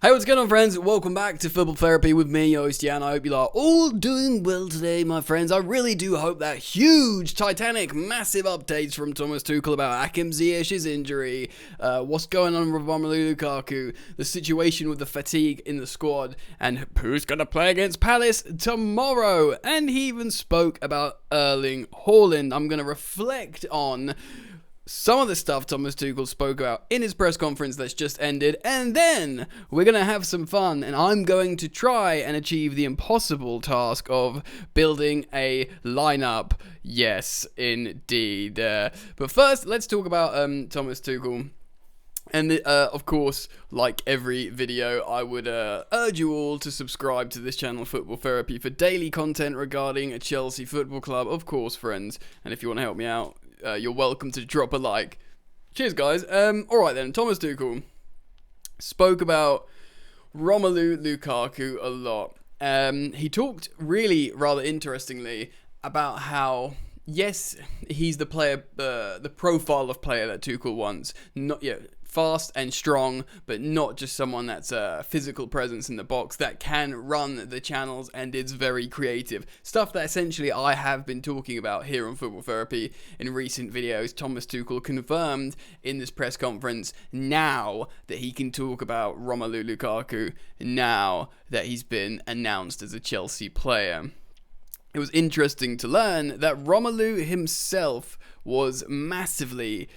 Hey, what's going on, friends? Welcome back to Football Therapy with me, your host Jan. I hope you are all doing well today, my friends. I really do hope that huge, titanic, massive updates from Thomas Tuchel about Hakim Ziyech's injury, what's going on with Romelu Lukaku, the situation with the fatigue in the squad, and who's going to play against Palace tomorrow. And he even spoke about Erling Haaland. I'm going to reflect on some of the stuff Thomas Tuchel spoke about in his press conference that's just ended, and then we're going to have some fun, and I'm going to try and achieve the impossible task of building a lineup. Yes, indeed. But first, let's talk about Thomas Tuchel. And of course, like every video, I would urge you all to subscribe to this channel, Football Therapy, for daily content regarding a Chelsea Football Club, of course, friends. And if you want to help me out, you're welcome to drop a like. Cheers, guys. Alright then, Thomas Tuchel spoke about Romelu Lukaku a lot. He talked really rather interestingly about how, yes, he's the player, the profile of player that Tuchel wants. Not yet. Fast and strong, but not just someone that's a physical presence in the box that can run the channels and is very creative. Stuff that essentially I have been talking about here on Football Therapy in recent videos. Thomas Tuchel confirmed in this press conference now that he can talk about Romelu Lukaku now that he's been announced as a Chelsea player. It was interesting to learn that Romelu himself was massively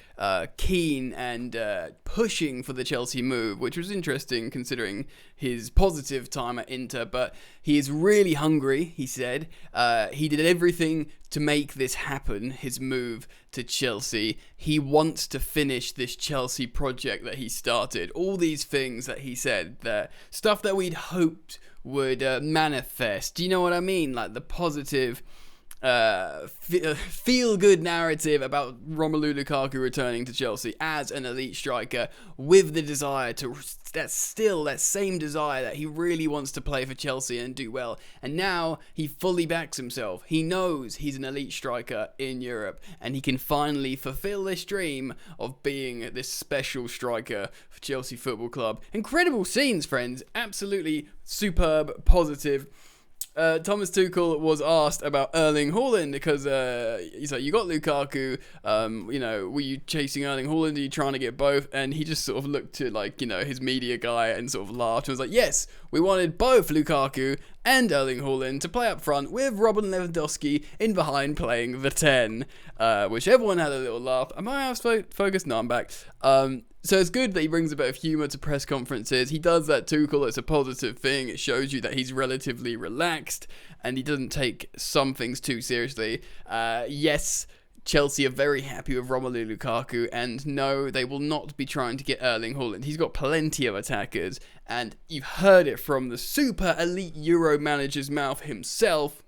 keen and pushing for the Chelsea move, which was interesting considering his positive time at Inter, but he is really hungry, he said. He did everything to make this happen, his move to Chelsea. He wants to finish this Chelsea project that he started. All these things that he said, the stuff that we'd hoped would manifest. Do you know what I mean? Like the positive feel-good narrative about Romelu Lukaku returning to Chelsea as an elite striker with the desire to, that same desire that he really wants to play for Chelsea and do well. And now he fully backs himself. He knows he's an elite striker in Europe and he can finally fulfill this dream of being this special striker for Chelsea Football Club. Incredible scenes, friends. Absolutely superb, positive. Thomas Tuchel was asked about Erling Haaland because he's like, you got Lukaku, were you chasing Erling Haaland? Are you trying to get both? And he just sort of looked to his media guy and sort of laughed and was like, yes, we wanted both Lukaku and Erling Haaland to play up front with Robin Lewandowski in behind playing the 10, which everyone had a little laugh. Am I out of focus? No, I'm back. So it's good that he brings a bit of humour to press conferences. He does that, Tuchel. It's a positive thing. It shows you that he's relatively relaxed and he doesn't take some things too seriously. Yes, Chelsea are very happy with Romelu Lukaku, and no, they will not be trying to get Erling Haaland. He's got plenty of attackers, and you've heard it from the super elite Euro manager's mouth himself.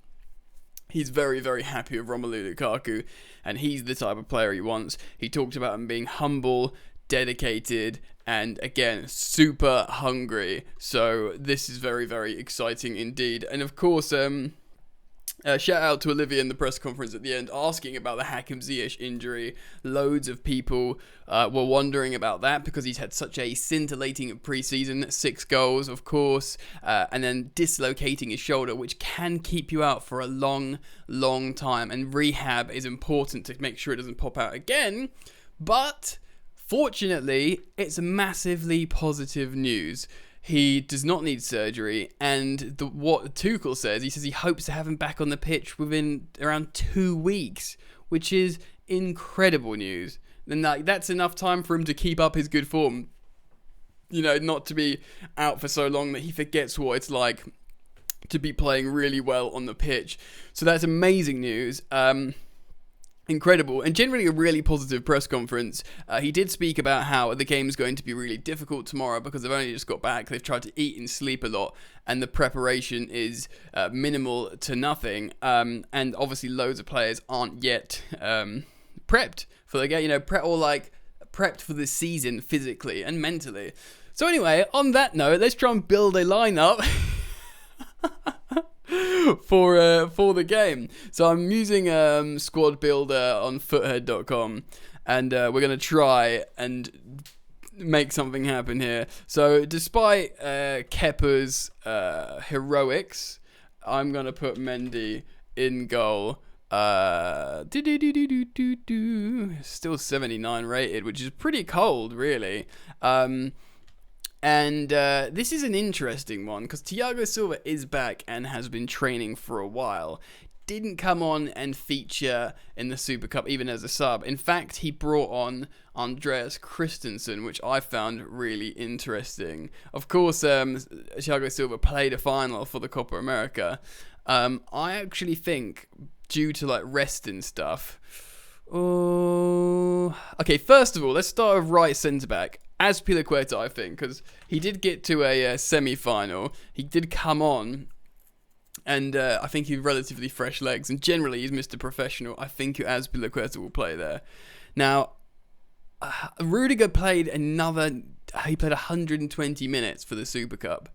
He's very, very happy with Romelu Lukaku, and he's the type of player he wants. He talked about him being humble, dedicated, and again, super hungry. So this is very, very exciting indeed. And of course, shout out to Olivia in the press conference at the end asking about the Hakim Ziyech injury. Loads of people were wondering about that because he's had such a scintillating pre-season, 6 goals, of course, and then dislocating his shoulder, which can keep you out for a long, long time. And rehab is important to make sure it doesn't pop out again. But fortunately, it's massively positive news. He does not need surgery, and what Tuchel says, he says he hopes to have him back on the pitch within around 2 weeks, which is incredible news. And that's enough time for him to keep up his good form. Not to be out for so long that he forgets what it's like to be playing really well on the pitch. So that's amazing news. Incredible, and generally a really positive press conference. He did speak about how the game is going to be really difficult tomorrow because they've only just got back. They've tried to eat and sleep a lot, and the preparation is minimal to nothing. And obviously, loads of players aren't yet prepped for the game. Prepped for the season physically and mentally. So anyway, on that note, let's try and build a lineup for the game. So I'm using Squad Builder on foothead.com, and we're going to try and make something happen here. So despite Kepa's heroics, I'm going to put Mendy in goal. Still 79 rated, which is pretty cold, really. And this is an interesting one because Thiago Silva is back and has been training for a while. Didn't come on and feature in the Super Cup even as a sub. In fact, he brought on Andreas Christensen, which I found really interesting. Of course, Thiago Silva played a final for the Copa America. I actually think, due to like rest and stuff. Okay, first of all, let's start with right centre back. Azpilicueta, I think, because he did get to a semi-final. He did come on. And I think he's relatively fresh legs. And generally, he's Mr. Professional. I think Azpilicueta will play there. Now, Rudiger played he played 120 minutes for the Super Cup.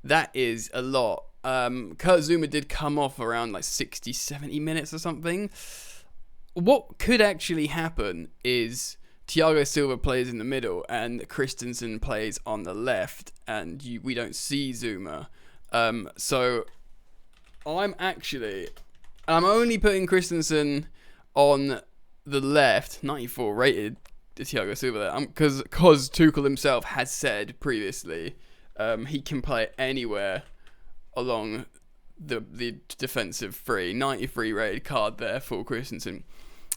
That is a lot. Kurt Zouma did come off around like 60, 70 minutes or something. What could actually happen is Thiago Silva plays in the middle and Christensen plays on the left. And we don't see Zouma. So I'm only putting Christensen on the left, 94 rated Thiago Silva there, because Tuchel himself has said previously he can play anywhere along the defensive three, 93 rated card there for Christensen.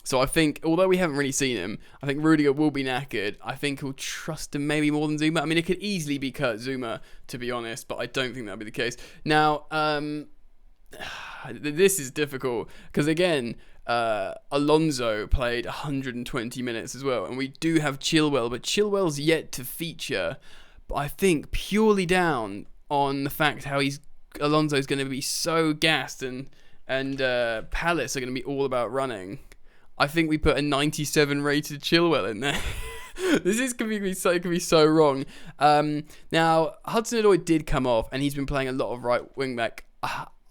So I think, although we haven't really seen him, I think Rudiger will be knackered. I think he'll trust him maybe more than Zouma. I mean, it could easily be Kurt Zouma, to be honest, but I don't think that'll be the case. Now, this is difficult because again, Alonso played 120 minutes as well, and we do have Chilwell, but Chilwell's yet to feature. But I think purely down on the fact how Alonso's going to be so gassed, and Palace are going to be all about running. I think we put a 97 rated Chilwell in there. This could be so wrong. Now Hudson-Odoi did come off, and he's been playing a lot of right wing back.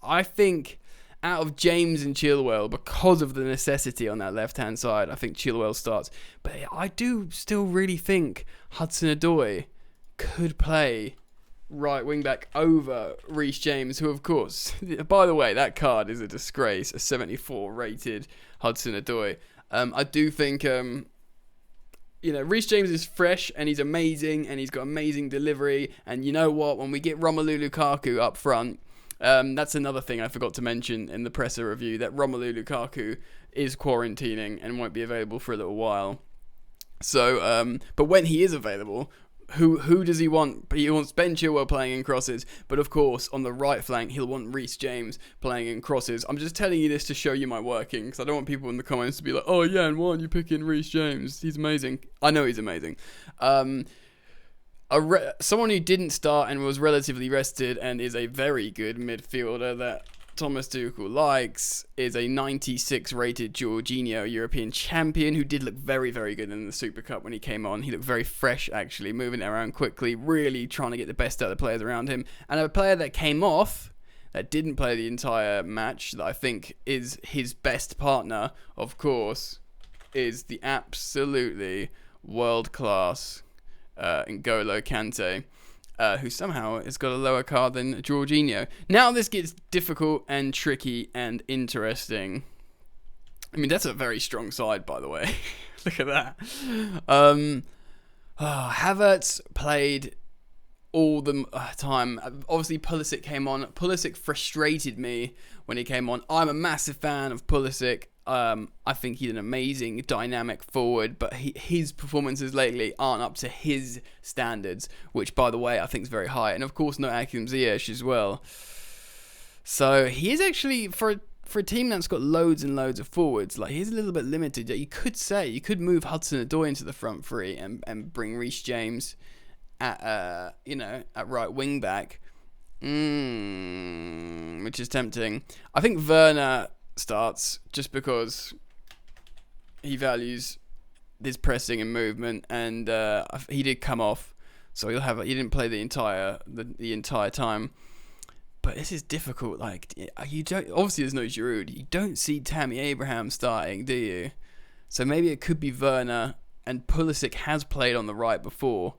I think out of James and Chilwell, because of the necessity on that left-hand side, I think Chilwell starts. But I do still really think Hudson-Odoi could play right wing-back over Reece James, who, of course, by the way, that card is a disgrace, a 74 rated Hudson-Odoi. I do think, Reece James is fresh and he's amazing and he's got amazing delivery. And you know what? When we get Romelu Lukaku up front, that's another thing I forgot to mention in the presser review, that Romelu Lukaku is quarantining and won't be available for a little while. So, but when he is available, who does he want? He wants Ben Chilwell playing in crosses, but of course on the right flank he'll want Reece James playing in crosses. I'm just telling you this to show you my working, because I don't want people in the comments to be like, oh yeah, and why aren't you picking Reece James? He's amazing. I know he's amazing. Someone who didn't start and was relatively rested and is a very good midfielder that Thomas Tuchel likes is a 96 rated Jorginho, European champion, who did look very, very good in the Super Cup when he came on. He looked very fresh, actually, moving it around quickly, really trying to get the best out of the players around him. And a player that came off, that didn't play the entire match, that I think is his best partner, of course, is the absolutely world-class N'Golo Kante, who somehow has got a lower card than Jorginho. Now this gets difficult and tricky and interesting. I mean, that's a very strong side, by the way. Look at that. Havertz played all the time. Obviously, Pulisic came on. Pulisic frustrated me when he came on. I'm a massive fan of Pulisic. I think he's an amazing dynamic forward, but his performances lately aren't up to his standards, which, by the way, I think is very high. And of course, no Hakim Ziyech as well. So he is actually, for a team that's got loads and loads of forwards, like, he's a little bit limited. You could move Hudson-Odoi into the front three and bring Reece James at right wing back, which is tempting. I think Werner starts just because he values this pressing and movement, and he did come off, so he didn't play the entire time. But this is difficult. Like, you don't, obviously there's no Giroud. You don't see Tammy Abraham starting, do you? So maybe it could be Werner and Pulisic has played on the right before,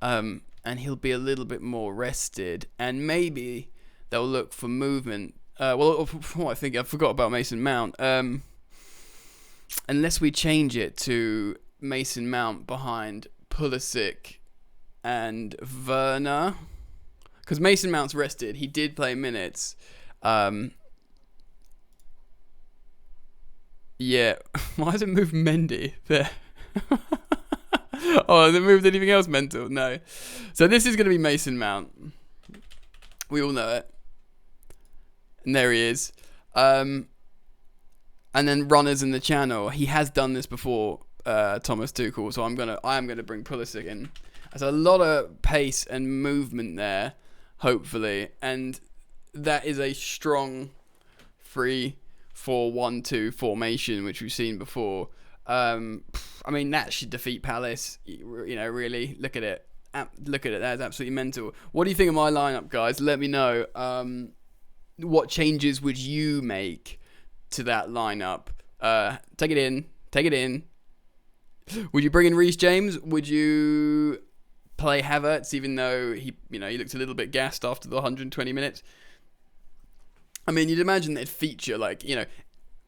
and he'll be a little bit more rested, and maybe they'll look for movement. From what I think, I forgot about Mason Mount. Unless we change it to Mason Mount behind Pulisic and Werner, because Mason Mount's rested. He did play minutes. Yeah. Why has it moved Mendy there? Oh, has it moved anything else mental? No. So this is going to be Mason Mount. We all know it. And there he is. And then runners in the channel. He has done this before, Thomas Tuchel. So I am gonna bring Pulisic in. There's a lot of pace and movement there, hopefully, and that is a strong 3-4-1-2 formation, which we've seen before. I mean, that should defeat Palace. Really, look at it. That's absolutely mental. What do you think of my lineup, guys? Let me know. What changes would you make to that lineup? Take it in. Would you bring in Reece James? Would you play Havertz, even though he looked a little bit gassed after the 120 minutes? I mean, you'd imagine they'd feature,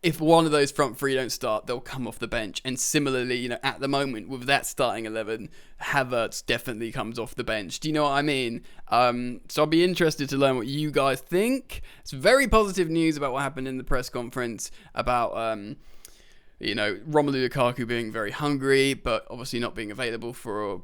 if one of those front three don't start, they'll come off the bench. And similarly, at the moment, with that starting 11, Havertz definitely comes off the bench. Do you know what I mean? So I'll be interested to learn what you guys think. It's very positive news about what happened in the press conference about, Romelu Lukaku being very hungry, but obviously not being available for,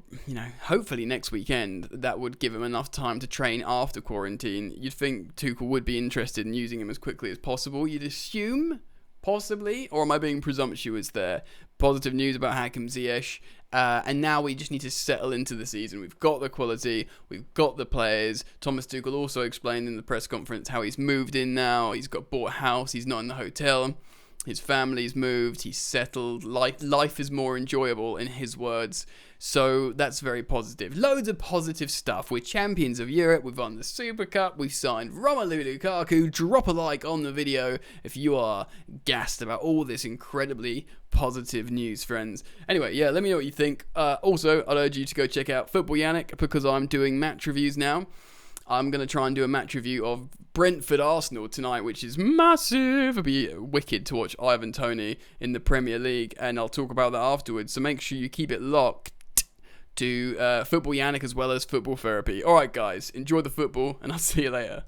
hopefully next weekend. That would give him enough time to train after quarantine. You'd think Tuchel would be interested in using him as quickly as possible. You'd assume... Possibly, or am I being presumptuous there? Positive news about Hakim Ziyech, and now we just need to settle into the season. We've got the quality, we've got the players. Thomas Tuchel also explained in the press conference how he's moved in now. He's bought a house. He's not in the hotel. His family's moved. He's settled. Life is more enjoyable, in his words. So that's very positive. Loads of positive stuff. We're champions of Europe. We've won the Super Cup. We've signed Romelu Lukaku. Drop a like on the video if you are gassed about all this incredibly positive news, friends. Anyway, yeah, let me know what you think. Also, I'd urge you to go check out Football Yannick, because I'm doing match reviews now. I'm going to try and do a match review of Brentford-Arsenal tonight, which is massive. It'll be wicked to watch Ivan Toney in the Premier League, and I'll talk about that afterwards. So make sure you keep it locked to Football Yannick as well as Football Therapy. Alright guys, enjoy the football, and I'll see you later.